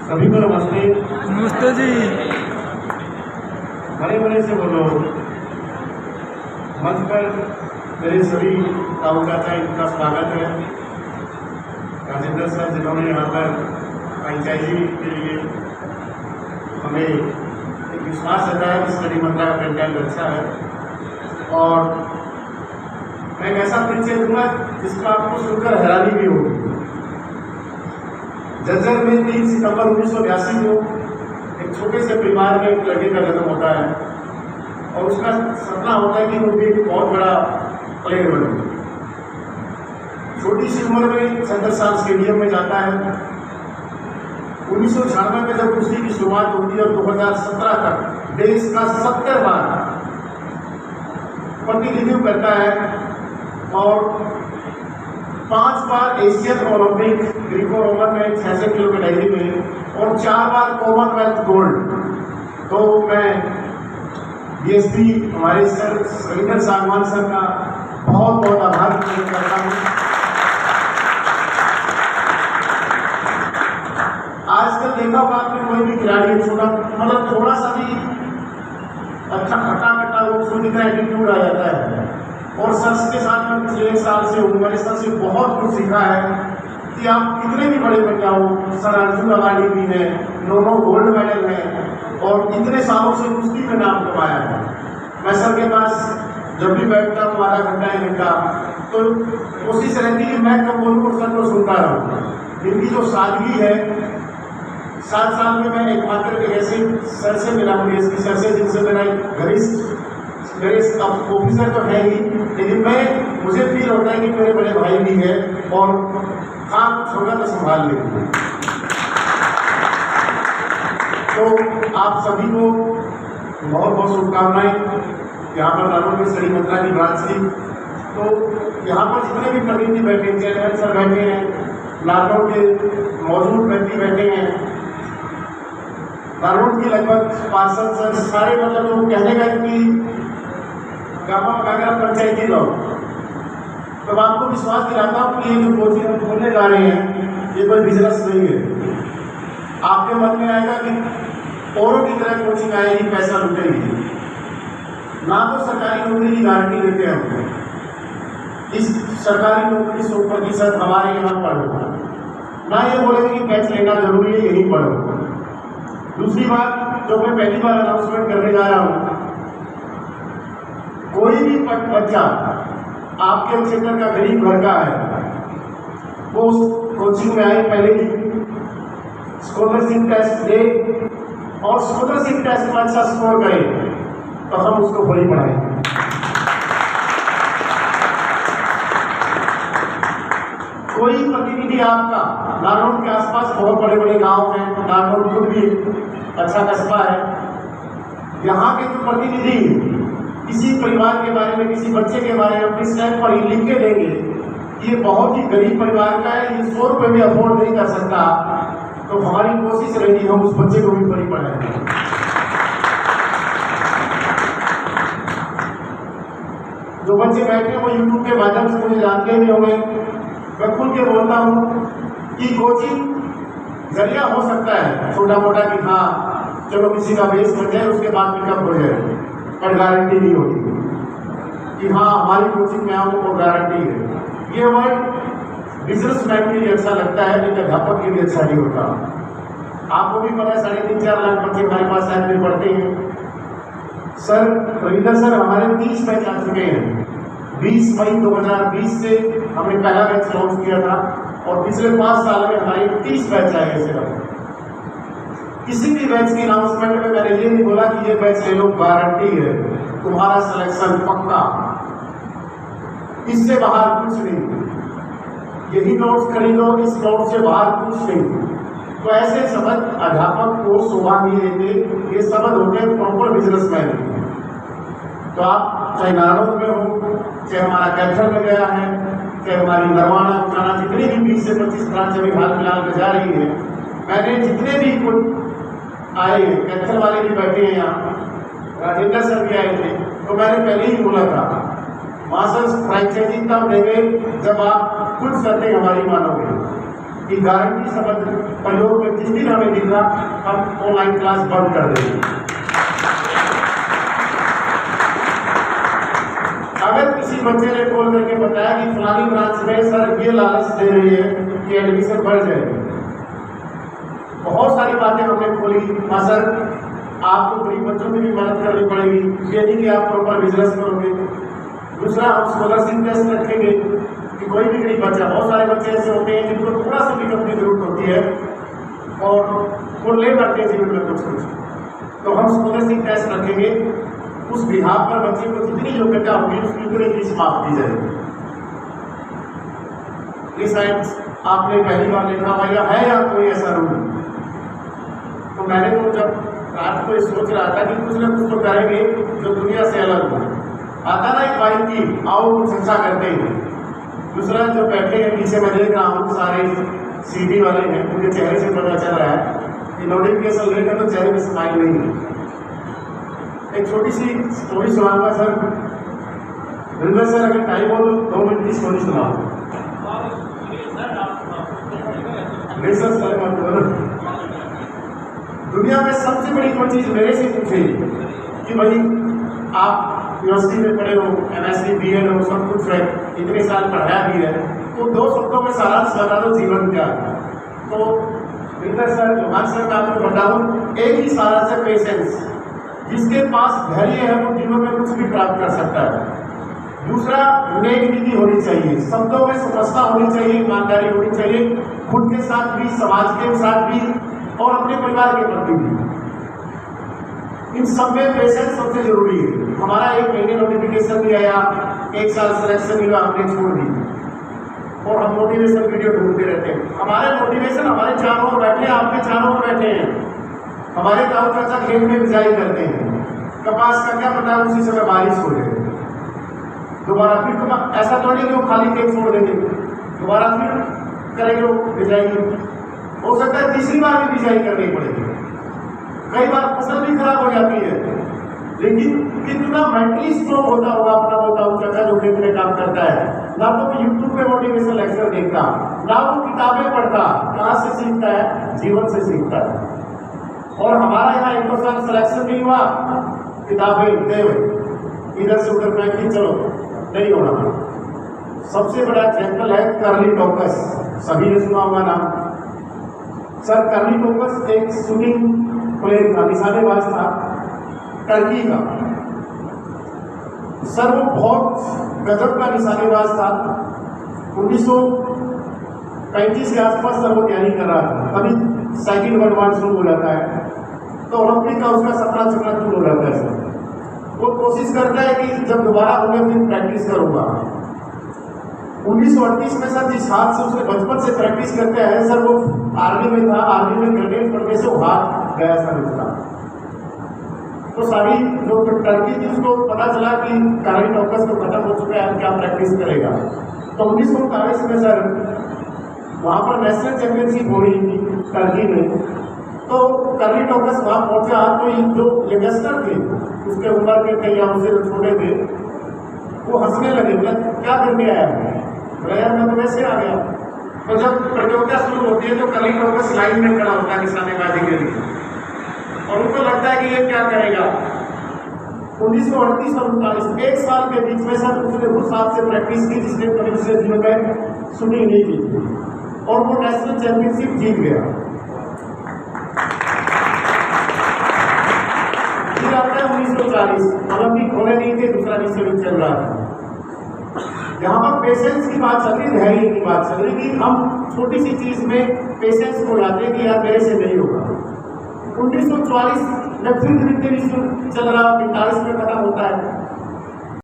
सभी को नमस्ते। नमस्ते जी। बड़े बड़े से बोलो। मंच पर मेरे सभी ताऊ चाचा इनका स्वागत है। राजेंद्र सर जिन्होंने यहाँ पर फ्रेंचाइजी के लिए हमें एक विश्वास जताया कि स्टडी मंत्रा का कंटेंट अच्छा है और मैं एक ऐसा परिचय दूंगा जिसका आपको सुनकर हैरानी भी होगी। जज्जर में 3 सितंबर 1982 को एक छोटे से परिवार में एक लड़के का जन्म होता है और उसका सपना होता है कि वो भी एक बहुत बड़ा प्लेयर बने। छोटी सी उम्र में सेंट्रल साल स्टेडियम में जाता है। 1996 में जब कुश्ती की शुरुआत होती है और 2017 तक देश का 70 बार प्रतिनिधित्व करता है और 5 बार एशियन ओलंपिक ग्रीको रोमन में 66 किलो कैटेगरी में और 4 बार कॉमनवेल्थ गोल्ड। तो मैं डीएसपी हमारे सर रविंद्र सागवान सर का बहुत बहुत आभार व्यक्त करता हूँ। आजकल देखा होगा आपने कोई भी खिलाड़ी छोटा मतलब थोड़ा सा भी अच्छा खट्टा खट्टा वो उसको दिखता है एटीट्यूड आ जाता है और सर के साथ में पिछले 1 साल से हूँ। मैंने सर से बहुत कुछ सीखा है कि आप कितने भी बड़े बन जाओ। सर अर्जुन अवार्डी भी है, 9 गोल्ड मेडल है और इतने सालों से कुश्ती में नाम कमाया है। मैं सर के पास जब भी बैठता हूँ आधा घंटा 1 घंटा तो कोशिश रहती है कि मैं कब बोलूँ और सर को सुनता रहूँ। इनकी जो सादगी है 7 साल में मैं एकमात्र एक ऐसे सर से मिला हूँ डीएसपी सर से जिनसे मेरा एक घनिष्ठ मेरे ऑफिसर तो है ही लेकिन मुझे फील होता है कि मेरे बड़े भाई भी हैं और काम छोटा तो संभाल लेंगे। तो आप सभी को बहुत बहुत शुभकामनाएं। यहाँ पर नानों में स्टडी मंत्रा की ब्रांच थी तो यहाँ पर जितने भी प्रतिनिधि बैठे हैं, चेयरमैन सर बैठे हैं, नारनौल के मौजूद व्यक्ति बैठे हैं, नारनौल की लगभग पार्षद सर सारे मतलब लोग कहने का कि गामा कागरा पंचायती लोग तो आपको विश्वास दिलाता हूँ कि ये जो कोचिंग हम खोलने जा रहे हैं ये कोई बिजनेस नहीं है। आपके मन में आएगा कि औरों की तरह कोचिंग आएगी पैसा लुटेगी। ना तो सरकारी नौकरी की गारंटी देते हैं इस सरकारी नौकरी 100% हमारे यहाँ पढ़ो, ना ये बोलेंगे कि बैच लेना जरूरी है यही पढ़ो। दूसरी बात जो मैं पहली बार अनाउंसमेंट करने जा रहा हूँ, कोई भी बच्चा आपके क्षेत्र का गरीब घर का है वो उस कोचिंग में आए, पहले ही स्कॉलरशिप टेस्ट दे और स्कॉलरशिप टेस्ट में अच्छा स्कोर करे तो हम उसको वही पढ़ाएंगे। कोई प्रतिनिधि आपका नारनौल के आसपास बहुत बड़े बड़े गांव हैं, तो नारनौल खुद भी अच्छा कस्बा है। यहाँ के जो प्रतिनिधि किसी परिवार के बारे में किसी बच्चे के बारे में अपनी स्टैम्प पर ही लिख के देंगे ये बहुत ही गरीब परिवार का है, ये 100 रुपये भी अफोर्ड नहीं कर सकता, तो हमारी कोशिश रहेगी हम उस बच्चे को भी फ्री पढ़ाएंगे। जो बच्चे बैठे हैं वो यूट्यूब के माध्यम से मुझे जानते भी होंगे। मैं खुल के बोलता हूँ कि कोचिंग जरिया हो सकता है छोटा मोटा कि हाँ चलो किसी का बेस बन जाए उसके बाद पिकअप हो जाए, पर गारंटी नहीं होती कि हाँ हमारी कोचिंग में आओ तो गारंटी है। ये वर्ड बिजनेसमैन के लिए अच्छा लगता है लेकिन अध्यापक के लिए अच्छा नहीं होता। आपको भी पता है 3.5-4 लाख बच्चे हमारे पास साथ में पढ़ते हैं। सर रविंद्र सर हमारे 30 बैच आ चुके हैं। 20 मई 2020 से हमने पहला बैच लॉन्च किया था और पिछले 5 साल में हमारे 30 बैच आए सिर्फ। किसी भी बैच की अनाउंसमेंट में मैंने ये नहीं बोला कि ये बैच ले लो गारंटी है तुम्हारा सिलेक्शन पक्का, इससे बाहर कुछ नहीं। यही नोट्स खरीदो, इस नोट से बाहर कुछ नहीं। तो ऐसे शब्द अध्यापक को शोभा नहीं देते, ये शब्द होते हैं प्रॉपर बिजनेसमैन। तो आप चाहे नारनौल में हो, चाहे हमारा कैथल में गया है, चाहे हमारी नरवाना उठाना जितनी भी 20 से 25 ब्रांच अभी हाल फिलहाल में जा रही है, मैंने जितने भी कुछ आए कैथल वाले भी बैठे हैं यहाँ, राजेंद्र सर भी आए थे, तो मैंने पहले ही बोला था मास्टर्स फ्रेंचाइजी तब देंगे जब आप खुद करते हमारी मानोगे। कि गारंटी शब्द प्रयोग में जिस दिन हमें दिख रहा हम ऑनलाइन क्लास बंद कर देंगे। अगर किसी बच्चे ने कॉल करके बताया कि फलानी ब्रांच में सर ये लालच दे रही है कि एडमिशन बढ़ जाएगी, बहुत सारी बातें हमने खोली। हाँ सर, आपको गरीब बच्चों की भी मदद करनी पड़ेगी, ये नहीं कि आप प्रॉपर बिजनेस करोगे। दूसरा, हम स्कॉलरशिप टेस्ट रखेंगे कि कोई भी गरीब बच्चा, बहुत सारे बच्चे ऐसे होते हैं जिनको थोड़ा सा भी की जरूरत होती है और वो ले बढ़ते हैं जीवन में कुछ कुछ, तो हम स्कॉलरशिप टेस्ट रखेंगे। उस बिहार पर बच्चे को जितनी योग्यता होगी उसकी पूरी फीस माफ की जाएगी। ये शायद आपने पहली बार देखा होगा है या कोई ऐसा रूल। तो मैंने तो जब रात को ये सोच रहा था कि कुछ ना कुछ तो करेंगे जो दुनिया से अलग हो। आता ना एक बाइक की, आओ कुछ अच्छा करते हैं। दूसरा, जो बैठे हैं पीछे मैं देख रहा हूँ सारे सीडी वाले हैं, उनके चेहरे से पता चल रहा है कि नोटिफिकेशन लेकर तो चेहरे में स्माइल नहीं है। एक छोटी सी स्टोरी सुनाऊंगा सर। रिंदर सर, अगर टाइम हो तो 2 मिनट की स्टोरी सुनाओ। नहीं सर, सर मत बोलो। दुनिया में सबसे बड़ी कोई चीज़ मेरे से पूछे कि भाई आप यूनिवर्सिटी में पढ़े हो, MSc BEd हो, सब कुछ है, इतने साल पढ़ाया भी है, तो 2 शब्दों में सारांश बता दो जीवन का। तो रिंदर सर, जोहान सर, मैं आपको बताऊँ एक ही सारांश है, पेशेंस। जिसके पास धैर्य है वो जीवन में कुछ भी प्राप्त कर सकता है। दूसरा, नेक नीति होनी चाहिए, शब्दों में स्पष्टता होनी चाहिए, ईमानदारी होनी चाहिए, खुद के साथ भी, समाज के साथ भी और अपने परिवार के प्रति भी। इन सब में पेशेंस सबसे जरूरी है। हमारा 1 महीने नोटिफिकेशन भी आया, 1 साल सिलेक्शन हुआ, हमने छोड़ दी और हम मोटिवेशन वीडियो ढूंढते रहते हैं। हमारे मोटिवेशन हमारे चारों ओर बैठे हैं, आपके चारों ओर बैठे हैं। हमारे ताऊ चाचा खेत में बिजाई करते हैं, कपास का क्या पता उसी समय बारिश हो जाए, दोबारा फिर ऐसा तो नहीं कि वो खाली खेत छोड़ देंगे, दोबारा फिर करेंगे बिजाई। हो सकता है तीसरी बार भी बिजाई करनी पड़ेगी, कई बार फसल भी खराब हो जाती है, लेकिन कितना मेंटली स्ट्रॉन्ग होता होगा अपना वो ताऊ चाचा जो खेत में काम करता है। ना तो यूट्यूब पे मोटिवेशन लेक्चर देखता, ना वो किताबें पढ़ता, कहाँ से सीखता है, जीवन से सीखता है। और हमारा यहाँ 1 साल सिलेक्शन नहीं हुआ, किताबें देव इधर से उधर फेंक, चलो नहीं होना। सबसे बड़ा एग्जाम्पल है कर्ली टोकस, सभी ने सुना होगा नाम। सर, कर्ली टोकस एक शूटिंग प्लेयर था, निशानेबाज था टर्की का। सर वो बहुत गजब का निशानेबाज था। 1935 के आसपास सर वो तैयारी कर रहा था, अभी सेकंड वर्ल्ड वार शुरू हो जाता है, तो ओलंपिक का उसका सपना चलना शुरू हो जाता है। सर वो कोशिश करता है कि जब दोबारा हो गया फिर प्रैक्टिस करूंगा। 1938 में सर जिस हाथ से उसने बचपन से प्रैक्टिस करते हैं, सर वो आर्मी में था, आर्मी में ग्रेनेड पड़ने से वो हाथ गया सर उसका। तो सारी जो टर्की थी उसको पता चला कि कर्ली टोकस तो खत्म हो चुका है, क्या प्रैक्टिस करेगा। तो 1939 में सर वहाँ पर नेशनल चैंपियनशिप हो रही थी टर्की में, तो कर्ली टोकस वहाँ पहुँचा। तो जो यंगस्टर थे उसके उम्र के थे या उससे जो छोटे थे वो हंसने लगे, क्या करने आया है, यार मैं तो वैसे आ गया। तो जब प्रतियोगिता शुरू होती है तो कर्ली टोकस लाइन में खड़ा होता है निशानेबाजी के लिए और उनको लगता है कि ये क्या करेगा। 1938 और 1939 1 साल के बीच में सर उसने उस हाथ से प्रैक्टिस की जिसने कभी दूसरे जीवन में शूटिंग नहीं की थी और वो नेशनल चैंपियनशिप जीत गया। फिर आता है 1940, ओलंपिक होने नहीं थे, दूसरा विश्व युद्ध चल रहा था। यहाँ पर पेशेंस की बात चल रही, धैर्य की बात चल रही कि हम छोटी सी चीज में पेशेंस को लाते हैं कि यार मेरे से नहीं होगा। 1944 में फिर द्वितीय विश्व चल रहा, 45 में खत्म होता है।